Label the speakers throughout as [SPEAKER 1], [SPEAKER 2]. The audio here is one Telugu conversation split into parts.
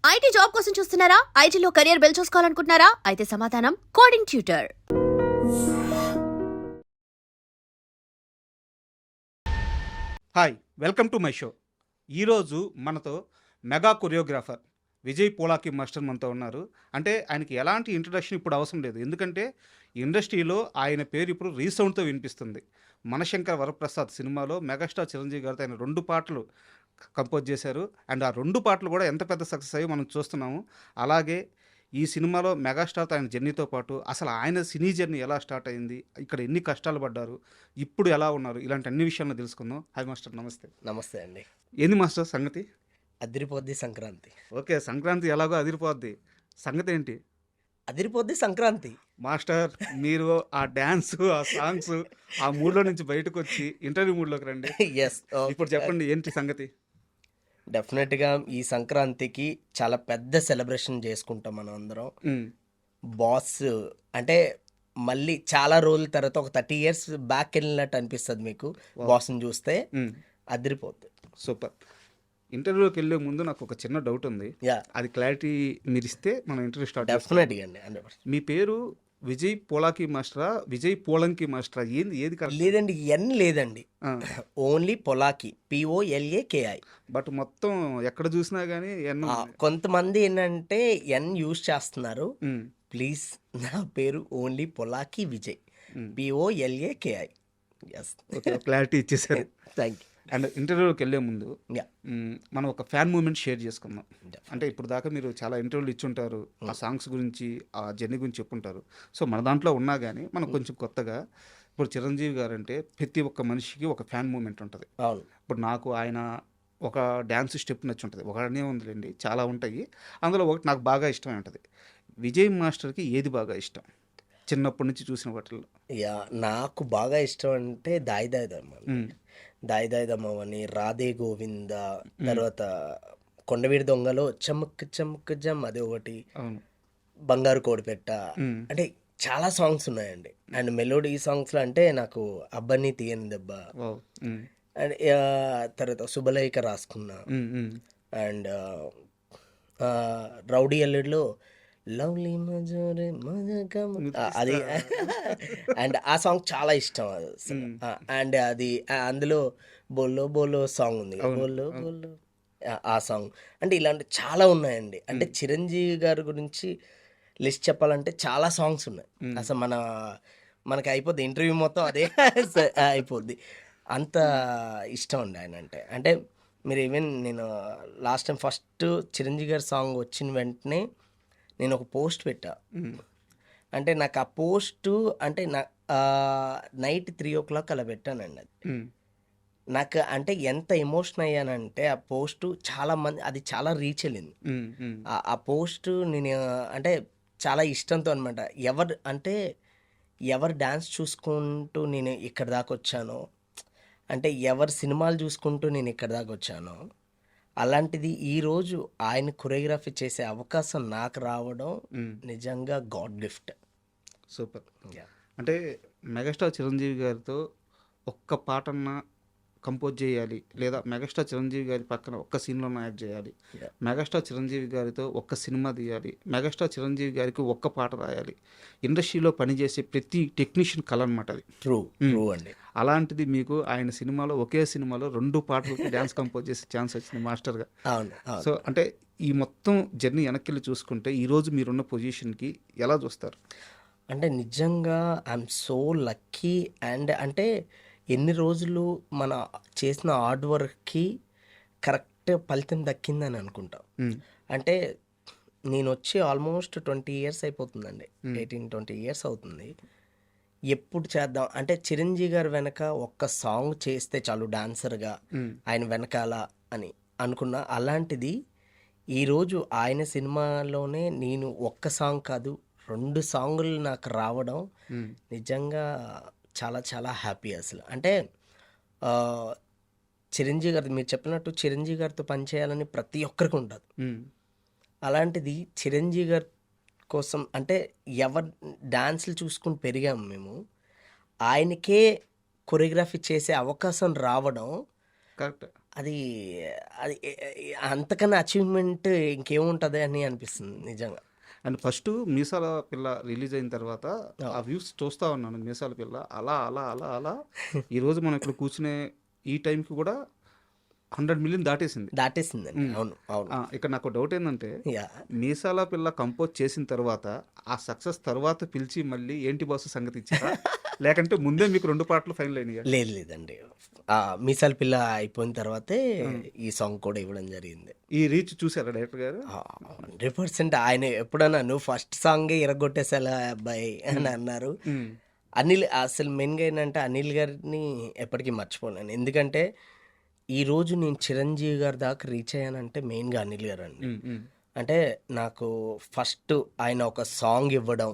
[SPEAKER 1] ఐటీ జాబ్ కోసం చూస్తున్నారా? ఐటీలో కెరియర్ బిల్డ్ చూసుకోవాలనుకుంటున్నారా? అయితే సమాధానం coding tutor.
[SPEAKER 2] Hi, welcome to my show. ఈరోజు మనతో mega choreographer Vijay Polaki master మనతో ఉన్నారు. అంటే ఆయనకి ఎలాంటి ఇంట్రడక్షన్ ఇప్పుడు అవసరం లేదు, ఎందుకంటే ఇండస్ట్రీలో ఆయన పేరు ఇప్పుడు రీసౌండ్తో వినిపిస్తుంది. మనశంకర్ వరప్రసాద్ సినిమాలో మెగాస్టార్ చిరంజీవి గారితో ఆయన 2 పాటలు కంపోజ్ చేశారు. అండ్ ఆ 2 పాటలు కూడా ఎంత పెద్ద సక్సెస్ అయ్యో మనం చూస్తున్నాము. అలాగే ఈ సినిమాలో మెగాస్టార్తో ఆయన జర్నీతో పాటు అసలు ఆయన సినీ జర్నీ ఎలా స్టార్ట్ అయింది, ఇక్కడ ఎన్ని కష్టాలు పడ్డారు, ఇప్పుడు ఎలా ఉన్నారు, ఇలాంటి అన్ని విషయాలను తెలుసుకుందాం. హాయ్ మాస్టర్, నమస్తే.
[SPEAKER 3] నమస్తే అండి.
[SPEAKER 2] ఏంది మాస్టర్ సంగతి?
[SPEAKER 3] అదిరిపోద్ది సంక్రాంతి.
[SPEAKER 2] ఓకే, సంక్రాంతి ఎలాగో అదిరిపోద్ది, సంగతి ఏంటి?
[SPEAKER 3] అదిరిపోద్ది సంక్రాంతి.
[SPEAKER 2] మాస్టర్, మీరు ఆ డ్యాన్స్, ఆ సాంగ్స్, ఆ మూడ్లో నుంచి బయటకు వచ్చి ఇంటర్వ్యూ మూడ్లోకి రండి.
[SPEAKER 3] ఎస్,
[SPEAKER 2] ఇప్పుడు చెప్పండి ఏంటి సంగతి?
[SPEAKER 3] డెఫినెట్గా ఈ సంక్రాంతికి చాలా పెద్ద సెలబ్రేషన్ చేసుకుంటాం మనం అందరం.
[SPEAKER 2] ఉమ్,
[SPEAKER 3] బాస్ అంటే మళ్ళీ చాలా రోజుల తర్వాత ఒక 30 years బ్యాక్ వెళ్ళినట్టు అనిపిస్తుంది మీకు బాస్ని చూస్తే.
[SPEAKER 2] ఉమ్,
[SPEAKER 3] అదిరిపోద్ది.
[SPEAKER 2] సూపర్. ఇంటర్వ్యూలోకి వెళ్ళే ముందు నాకు ఒక చిన్న డౌట్ ఉంది,
[SPEAKER 3] యా,
[SPEAKER 2] అది క్లారిటీ మీరు ఇస్తే మనం ఇంటర్వ్యూ స్టార్ట్ చేస్తాం.
[SPEAKER 3] డెఫినెట్గా అండి. 100%.
[SPEAKER 2] మీ పేరు విజయ్ పోలాకి మాస్టరా, విజయ్ పోలంకి మాస్టరా, ఏది కరెక్ట్?
[SPEAKER 3] లేదండి, ఎన్ లేదండి, ఓన్లీ పొలాకి, POLAKI.
[SPEAKER 2] బట్ మొత్తం ఎక్కడ చూసినా కానీ
[SPEAKER 3] కొంతమంది ఏంటంటే ఎన్ యూజ్ చేస్తున్నారు. ప్లీజ్, నా పేరు only Polaki Vijay, POLAKI. Yes,
[SPEAKER 2] clarity ఇచ్చేసారు.
[SPEAKER 3] Thank you.
[SPEAKER 2] అండ్ ఇంటర్వ్యూలోకి వెళ్ళే ముందు
[SPEAKER 3] యా,
[SPEAKER 2] మనం ఒక ఫ్యాన్ మూమెంట్ షేర్ చేసుకుందాం. అంటే ఇప్పుడు దాకా మీరు చాలా ఇంటర్వ్యూలు ఇచ్చుంటారు, ఆ సాంగ్స్ గురించి, ఆ జర్నీ గురించి చెప్పుంటారు. సో మన దాంట్లో ఉన్నా కానీ మనం కొంచెం కొత్తగా, ఇప్పుడు చిరంజీవి గారు అంటే ప్రతి ఒక్క మనిషికి ఒక ఫ్యాన్ మూమెంట్ ఉంటుంది.
[SPEAKER 3] అవును.
[SPEAKER 2] ఇప్పుడు నాకు ఆయన ఒక డ్యాన్స్ స్టెప్ నచ్చి ఉంటుంది, ఒకనే ఉందిలేండి, చాలా ఉంటాయి. అందులో ఒకటి నాకు బాగా ఇష్టమై ఉంటుంది. విజయ్ మాస్టర్కి ఏది బాగా ఇష్టం చిన్నప్పటి నుంచి చూసిన వాటిల్లో?
[SPEAKER 3] యా, నాకు బాగా ఇష్టం అంటే దాయి దాయి దమ్మని, రాధే గోవింద, తర్వాత కొండవీడి దొంగలో చమక్ చమక్ జమ్, అది ఒకటి,
[SPEAKER 2] అవును,
[SPEAKER 3] బంగారు కోడిపెట్ట, అంటే చాలా సాంగ్స్ ఉన్నాయండి. అండ్ మెలోడీ సాంగ్స్లో అంటే నాకు అబ్బని తీయని దెబ్బ, అండ్ తర్వాత శుభలేఖ రాసుకున్నా, అండ్ రౌడీ అల్లుడిలో లవ్లీ మజోరే మజకం, అది అండ్ ఆ సాంగ్ చాలా ఇష్టం. అండ్ అది అందులో బోలో బోలో సాంగ్ ఉంది, బోలో బోలో, ఆ సాంగ్. అంటే ఇలాంటి చాలా ఉన్నాయండి. అంటే చిరంజీవి గారి గురించి లిస్ట్ చెప్పాలంటే చాలా సాంగ్స్ ఉన్నాయి. అసలు మనకి అయిపోద్ది ఇంటర్వ్యూ మొత్తం అదే అయిపోద్ది, అంత ఇష్టం అండి ఆయన అంటే. అంటే మీరు ఈవెన్ నేను లాస్ట్ టైం ఫస్ట్ చిరంజీవి గారి సాంగ్ వచ్చిన వెంటనే నేను ఒక పోస్ట్ పెట్టా. అంటే నాకు ఆ పోస్టు అంటే నైట్ 3 o'clock అలా పెట్టానండి. అది నాకు అంటే ఎంత ఎమోషన్ అయ్యానంటే ఆ పోస్టు చాలా మంది, అది చాలా రీచ్ వెళ్ళింది. ఆ పోస్టు నేను అంటే చాలా ఇష్టంతో అనమాట. ఎవరు డ్యాన్స్ చూసుకుంటూ నేను ఇక్కడ దాకా వచ్చానో, అంటే ఎవరి సినిమాలు చూసుకుంటూ నేను ఇక్కడ దాకా వచ్చానో, అలాంటిది ఈరోజు ఆయన కొరియోగ్రఫీ చేసే అవకాశం నాకు రావడం నిజంగా గాడ్ గిఫ్ట్.
[SPEAKER 2] సూపర్. అంటే మెగాస్టార్ చిరంజీవి గారితో ఒక్క పాటన్నా కంపోజ్ చేయాలి, లేదా మెగాస్టార్ చిరంజీవి గారి పక్కన ఒక్క సీన్లోనే యాడ్ చేయాలి, మెగాస్టార్ చిరంజీవి గారితో ఒక్క సినిమా తీయాలి, మెగాస్టార్ చిరంజీవి గారికి ఒక్క పాట రాయాలి, ఇండస్ట్రీలో పనిచేసే ప్రతి టెక్నీషియన్ కళ అనమాట అది.
[SPEAKER 3] ట్రూ అండి.
[SPEAKER 2] అలాంటిది మీకు ఆయన సినిమాలో, ఒకే సినిమాలో 2 పాటలకి డ్యాన్స్ కంపోజ్ చేసే ఛాన్స్ వచ్చింది మాస్టర్గా.
[SPEAKER 3] అవును.
[SPEAKER 2] సో అంటే ఈ మొత్తం జర్నీ వెనక్కి చూసుకుంటే ఈరోజు మీరున్న పొజిషన్కి ఎలా చూస్తారు?
[SPEAKER 3] అంటే నిజంగా ఐఎమ్ సో లక్కీ. అండ్ అంటే ఎన్ని రోజులు మన చేసిన హార్డ్ వర్క్కి కరెక్ట్ ఫలితం దక్కిందని అనుకుంటా. అంటే నేను వచ్చి ఆల్మోస్ట్ 20 years అయిపోతుందండి, 18-20 years అవుతుంది. ఎప్పుడు చేద్దాం అంటే చిరంజీవి గారి వెనక ఒక్క సాంగ్ చేస్తే చాలు డాన్సర్గా ఆయన వెనకాల అని అనుకున్నా. అలాంటిది ఈరోజు ఆయన సినిమాలోనే నేను ఒక్క సాంగ్ కాదు 2 సాంగులు నాకు రావడం నిజంగా చాలా చాలా హ్యాపీ. అసలు అంటే చిరంజీవి గారు, మీరు చెప్పినట్టు చిరంజీవి గారితో పనిచేయాలని ప్రతి ఒక్కరికి ఉంటుంది. అలాంటిది చిరంజీవి గారి కోసం అంటే ఎవరు డాన్సులు చూసుకుని పెరిగాము మేము, ఆయనకే కొరియోగ్రఫీ చేసే అవకాశం రావడం
[SPEAKER 2] కరెక్ట్.
[SPEAKER 3] అది అది అంతకన్నా అచీవ్మెంట్ ఇంకేముంటుంది అని అనిపిస్తుంది నిజంగా.
[SPEAKER 2] అండ్ ఫస్ట్ మీసాల పిల్ల రిలీజ్ అయిన తర్వాత ఆ వ్యూస్ చూస్తూ ఉన్నాను. మీసాల పిల్ల అలా అలా అలా అలా ఈరోజు మనం ఇక్కడ కూర్చునే ఈ టైంకి కూడా 100 మిలియన్
[SPEAKER 3] దాటేసిందండి. అవును అవును.
[SPEAKER 2] ఇక్కడ నాకు డౌట్ ఏంటంటే
[SPEAKER 3] యా
[SPEAKER 2] మీసాల పిల్ల కంపోజ్ చేసిన తర్వాత ఆ సక్సెస్ తర్వాత పిలిచి మళ్ళీ ఏంటి బాసు సంగతి ఇచ్చారా లేకంటే ముందే మీకు 2 పాటలు ఫైనల్ అయినాయి?
[SPEAKER 3] లేదండి, మీసాల పిల్ల అయిపోయిన తర్వాతే ఈ సాంగ్ కూడా ఇవ్వడం జరిగింది.
[SPEAKER 2] ఈ రీచ్ చూసారా డైరెక్టర్ గారు?
[SPEAKER 3] 100% ఆయన ఎప్పుడన్నా నువ్వు ఫస్ట్ సాంగే ఇరగొట్టేసేలా అబ్బాయి అని అన్నారు. అనిల్ అసలు మెయిన్గా ఏంటంటే అనిల్ గారిని ఎప్పటికీ మర్చిపోలేను. ఎందుకంటే ఈరోజు నేను చిరంజీవి గారి దాకా రీచ్ అయ్యానంటే మెయిన్గా అనిల్ గారు అండి. అంటే నాకు ఫస్ట్ ఆయన ఒక సాంగ్ ఇవ్వడం,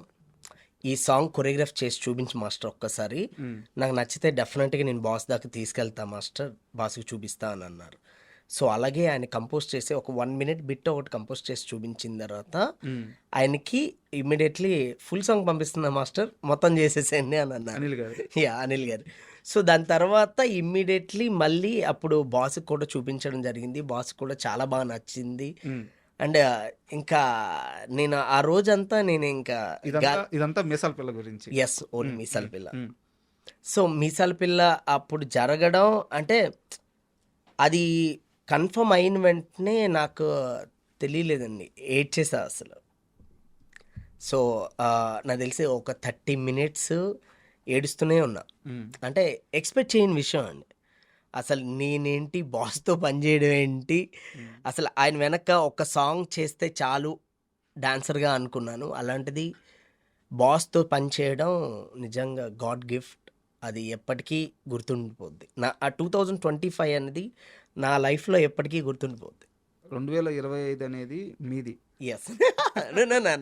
[SPEAKER 3] ఈ సాంగ్ కొరియోగ్రాఫ్ చేసి చూపించి మాస్టర్ ఒక్కసారి నాకు నచ్చితే డెఫినెట్గా నేను బాస్ దాకా తీసుకెళ్తా మాస్టర్, బాస్కి చూపిస్తా అని అన్నారు. సో అలాగే ఆయన కంపోజ్ చేసి ఒక 1 మినిట్ బిట్ ఒకటి కంపోజ్ చేసి చూపించిన తర్వాత ఆయనకి ఇమ్మీడియట్లీ ఫుల్ సాంగ్ పంపిస్తున్నా మాస్టర్ మొత్తం చేసేసేయండి అని అన్నారు
[SPEAKER 2] అనిల్ గారు.
[SPEAKER 3] అనిల్ గారు. సో దాని తర్వాత ఇమ్మీడియట్లీ మళ్ళీ అప్పుడు బాస్కి కూడా చూపించడం జరిగింది. బాస్ కూడా చాలా బాగా నచ్చింది. అండ్ ఇంకా నేను ఆ రోజంతా నేను ఇంకా
[SPEAKER 2] ఇదంతా మీసాల పిల్ల గురించి.
[SPEAKER 3] ఎస్, ఓన్లీ మీసాల పిల్ల. సో మీసాల పిల్ల అప్పుడు జరగడం అంటే అది కన్ఫర్మ్ అయిన వెంటనే నాకు తెలియలేదండి, ఏడ్చేసా అసలు. సో నాకు తెలిసి ఒక 30 మినిట్స్ ఏడుస్తూనే ఉన్నా. అంటే ఎక్స్పెక్ట్ చేయని విషయం అండి. అసలు నేనేంటి బాస్తో పనిచేయడం ఏంటి, అసలు ఆయన వెనక ఒక సాంగ్ చేస్తే చాలు డాన్సర్గా అనుకున్నాను. అలాంటిది బాస్తో పనిచేయడం నిజంగా గాడ్ గిఫ్ట్. అది ఎప్పటికీ గుర్తుండిపోద్ది. ఆ 2025 అనేది నా లైఫ్లో ఎప్పటికీ గుర్తుండిపోద్ది.
[SPEAKER 2] 2025 అనేది మీది?
[SPEAKER 3] ఎస్.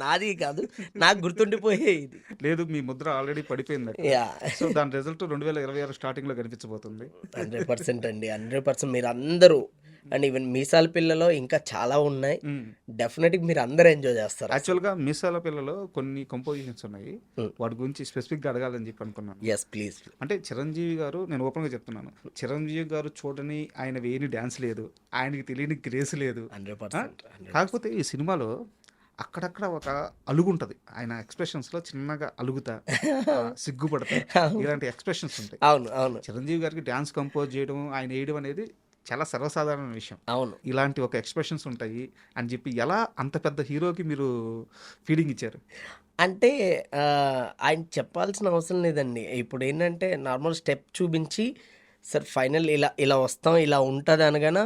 [SPEAKER 3] నాది కాదు, నాకు గుర్తుండిపోయేది.
[SPEAKER 2] లేదు, మీ ముద్ర ఆల్రెడీ పడిపోయింది.
[SPEAKER 3] యా.
[SPEAKER 2] సో దాని రిజల్ట్ 2026 స్టార్టింగ్లో కనిపించబోతుంది.
[SPEAKER 3] 100% అండి, 100%. మీరు అందరూ అండ్ ఈవెన్ మీసాల పిల్లలో ఇంకా చాలా ఉన్నాయి. డెఫినెట్గా మీరు అందరూ ఎంజాయ్ చేస్తారు.
[SPEAKER 2] యాక్చువల్గా మీసాల పిల్లలో కొన్ని కంపోజిషన్స్ ఉన్నాయి, వాటి గురించి స్పెసిఫిక్గా అడగాలని చెప్పి అనుకున్నాను.
[SPEAKER 3] Yes please.
[SPEAKER 2] అంటే చిరంజీవి గారు, నేను ఓపెన్గా చెప్తున్నాను, చిరంజీవి గారు చూడని ఆయన వేయని డ్యాన్స్ లేదు, ఆయనకి తెలియని గ్రేస్ లేదు.
[SPEAKER 3] 100%.
[SPEAKER 2] కాకపోతే ఈ సినిమాలో అక్కడక్కడ ఒక అలుగు ఉంటుంది, ఆయన ఎక్స్ప్రెషన్స్లో చిన్నగా అలుగుతా, సిగ్గుపడతా, ఇలాంటి ఎక్స్ప్రెషన్స్ ఉంటాయి.
[SPEAKER 3] అవును అవును.
[SPEAKER 2] చిరంజీవి గారికి డ్యాన్స్ కంపోజ్ చేయడం, ఆయన వేయడం అనేది చాలా సర్వసాధారణ విషయం.
[SPEAKER 3] అవును.
[SPEAKER 2] ఇలాంటి ఒక ఎక్స్ప్రెషన్స్ ఉంటాయి అని చెప్పి ఎలా అంత పెద్ద హీరోకి మీరు ఫీలింగ్ ఇచ్చారు?
[SPEAKER 3] అంటే ఆయన చెప్పాల్సిన అవసరం లేదండి. ఇప్పుడు ఏంటంటే నార్మల్ స్టెప్ చూపించి సార్ ఫైనల్ ఇలా ఇలా వస్తాం, ఇలా ఉంటుంది అనగానే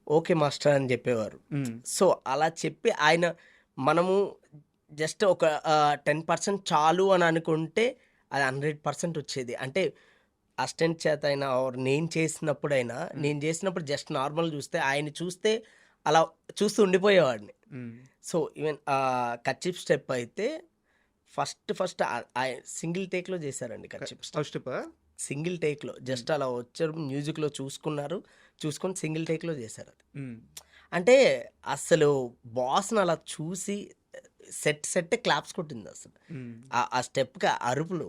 [SPEAKER 3] ఓకే మాస్టర్ అని చెప్పేవారు. సో అలా చెప్పి ఆయన మనము జస్ట్ ఒక 10% చాలు అని అనుకుంటే అది 100% వచ్చేది. అంటే అసిస్టెంట్ చేత అయినా నేను చేసినప్పుడైనా, నేను చేసినప్పుడు జస్ట్ నార్మల్ చూస్తే ఆయన చూస్తే అలా చూస్తూ ఉండిపోయేవాడిని. సో ఈవెన్ కచ్చిప్ స్టెప్ అయితే ఫస్ట్ సింగిల్ టేక్లో చేశారండి. కచ్చిప్
[SPEAKER 2] స్టెప్
[SPEAKER 3] సింగిల్ టేక్లో జస్ట్ అలా వచ్చారు, మ్యూజిక్లో చూసుకొని సింగిల్ టేక్లో చేశారు అది. అంటే అసలు బాస్ని అలా చూసి సెట్ క్లాప్స్ కొట్టింది అసలు ఆ స్టెప్కి అరుపులు.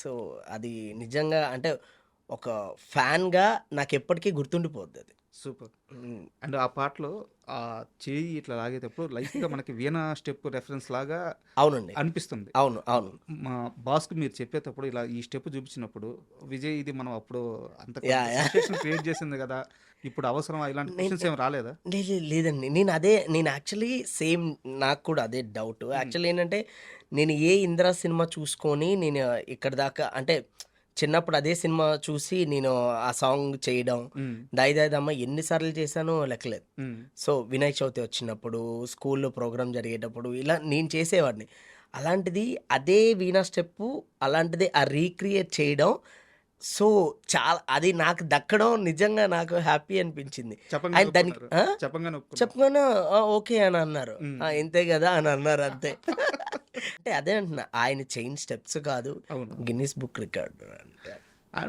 [SPEAKER 3] సో అది నిజంగా అంటే ఒక ఫ్యాన్గా నాకు ఎప్పటికీ గుర్తుండిపోద్ది అది.
[SPEAKER 2] సూపర్. అండ్ ఆ పాటలో ఆ చేయి ఇట్లా లాగేటప్పుడు లైట్గా మనకి వీణా స్టెప్ రెఫరెన్స్ లాగా
[SPEAKER 3] అవునండి
[SPEAKER 2] అనిపిస్తుంది.
[SPEAKER 3] అవును అవును.
[SPEAKER 2] మా బాస్కి మీరు చెప్పేటప్పుడు ఇలా ఈ స్టెప్ చూపించినప్పుడు విజయ్ ఇది మనం అప్పుడు అంత క్రియేట్ చేసింది కదా, ఇప్పుడు అవసరం ఇలాంటి క్వశ్చన్స్ ఏమి రాలేదా?
[SPEAKER 3] లేదండి, నేను యాక్చువల్లీ సేమ్, నాకు కూడా అదే డౌట్. యాక్చువల్లీ ఏంటంటే నేను ఏ ఇంద్రా సినిమా చూసుకొని నేను ఇక్కడ దాకా అంటే చిన్నప్పుడు అదే సినిమా చూసి నేను ఆ సాంగ్ చేయడం, దాయిదాయిదమ్మ ఎన్నిసార్లు చేశానో లెక్కలేదు. సో వినాయక చవితి వచ్చినప్పుడు, స్కూల్లో ప్రోగ్రామ్ జరిగేటప్పుడు ఇలా నేను చేసేవాడిని. అలాంటిది అదే వీణా స్టెప్పు అలాంటిది ఆ రీక్రియేట్ చేయడం, సో చాలా అది నాకు దక్కడం నిజంగా నాకు హ్యాపీ అనిపించింది. ఆయన దానికి చెప్పగానే ఓకే అని అన్నారు, ఇంతే కదా అని అన్నారు అంతే. అంటే అదే అంటున్నా, ఆయన చైన్ స్టెప్స్ కాదు, గిన్నిస్ బుక్ రికార్డ్ అంటే.